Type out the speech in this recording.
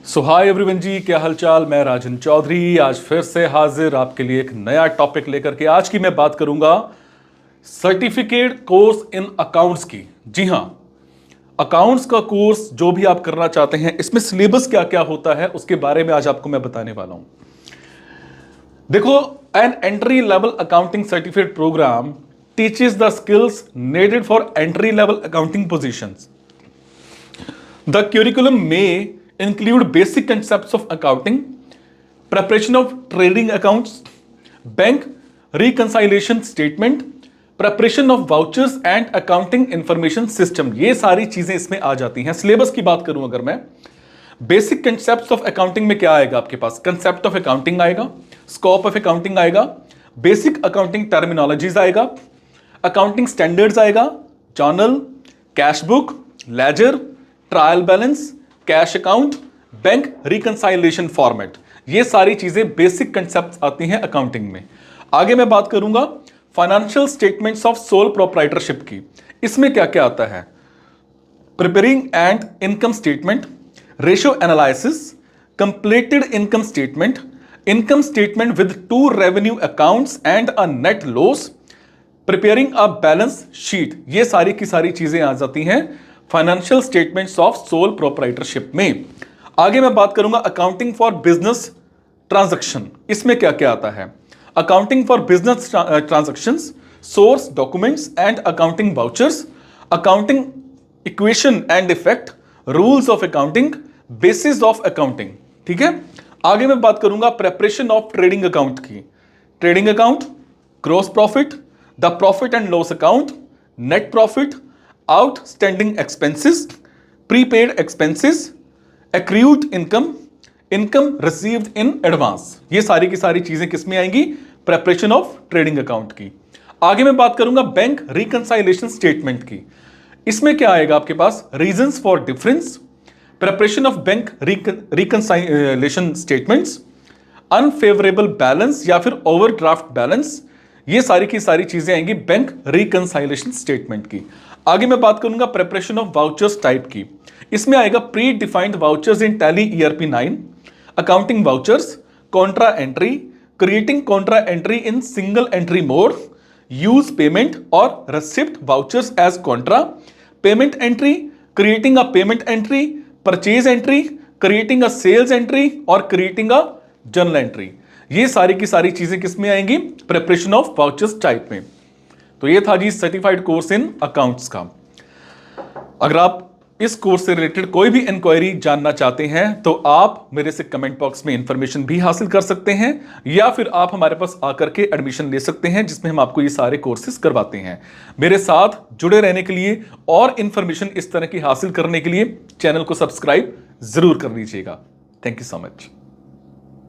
सो hi everyone जी, क्या हालचाल। मैं राजन चौधरी आज फिर से हाजिर आपके लिए एक नया टॉपिक लेकर के। आज की मैं बात करूंगा सर्टिफिकेट कोर्स इन अकाउंट्स की। जी हां, अकाउंट्स का कोर्स जो भी आप करना चाहते हैं, इसमें सिलेबस क्या क्या होता है उसके बारे में आज आपको मैं बताने वाला हूं। देखो, an entry level accounting certificate programme teaches the skills needed for entry level accounting positions. The curriculum may include basic concepts of accounting, preparation of trading accounts, bank reconciliation statement, preparation of vouchers and accounting information system. ये सारी चीजें इसमें आ जाती हैं। Syllabus की बात करूं अगर मैं, बेसिक कंसेप्ट्स ऑफ अकाउंटिंग में क्या आएगा आपके पास? कंसेप्ट ऑफ अकाउंटिंग आएगा, स्कोप ऑफ अकाउंटिंग आएगा, बेसिक अकाउंटिंग टर्मिनोलॉजीज आएगा, अकाउंटिंग स्टैंडर्ड्स आएगा, journal, cash book, ledger, trial balance, cash account, bank reconciliation format. ये सारी चीजें बेसिक कंसेप्ट आती हैं अकाउंटिंग में। आगे मैं बात करूंगा financial statements of sole proprietorship की। इसमें क्या क्या आता है? Preparing and income statement, ratio analysis, completed income statement with 2 revenue accounts and a net loss, preparing a balance sheet. ये सारी की सारी चीजें आ जाती हैं financial statements of sole proprietorship में। आगे मैं बात करूंगा अकाउंटिंग फॉर बिजनेस ट्रांजैक्शन। इसमें क्या क्या आता है? Accounting for business transactions, source documents and accounting vouchers, accounting equation and effect, rules of accounting, basis of accounting. ठीक है। आगे मैं बात करूंगा प्रेपरेशन ऑफ ट्रेडिंग अकाउंट की। Trading account, gross profit, the profit and loss account, net profit, outstanding expenses, prepaid expenses, accrued income, income received in advance. ये सारी की सारी चीजें किसमें आएंगी? प्रेपरेशन ऑफ ट्रेडिंग अकाउंट की। आगे मैं बात करूंगा बैंक रिकंसाइलेशन स्टेटमेंट की। इसमें क्या आएगा आपके पास? Reasons for difference, preparation of bank reconciliation statements, unfavourable balance या फिर ओवरड्राफ्ट बैलेंस। ये सारी की सारी चीजें आएंगी बैंक रिकंसाइलेशन स्टेटमेंट की। आगे मैं बात करूंगा प्रिपरेशन ऑफ वाउचर्स टाइप की। इसमें आएगा predefined vouchers in Tally ERP 9, accounting vouchers, contra entry, creating contra entry in single entry mode, use payment और receipt vouchers as contra, payment entry, creating a payment entry, purchase entry, creating a sales entry और creating a journal entry. ये सारी की सारी चीजें किसमें आएंगी? Preparation of vouchers type में। तो ये था जी सर्टिफाइड कोर्स इन अकाउंट्स का। अगर आप इस कोर्स से रिलेटेड कोई भी इंक्वायरी जानना चाहते हैं तो आप मेरे से कमेंट बॉक्स में इंफॉर्मेशन भी हासिल कर सकते हैं, या फिर आप हमारे पास आकर के एडमिशन ले सकते हैं, जिसमें हम आपको ये सारे कोर्सेज करवाते हैं। मेरे साथ जुड़े रहने के लिए और इंफॉर्मेशन इस तरह की हासिल करने के लिए चैनल को सब्सक्राइब जरूर कर लीजिएगा। Thank you so much.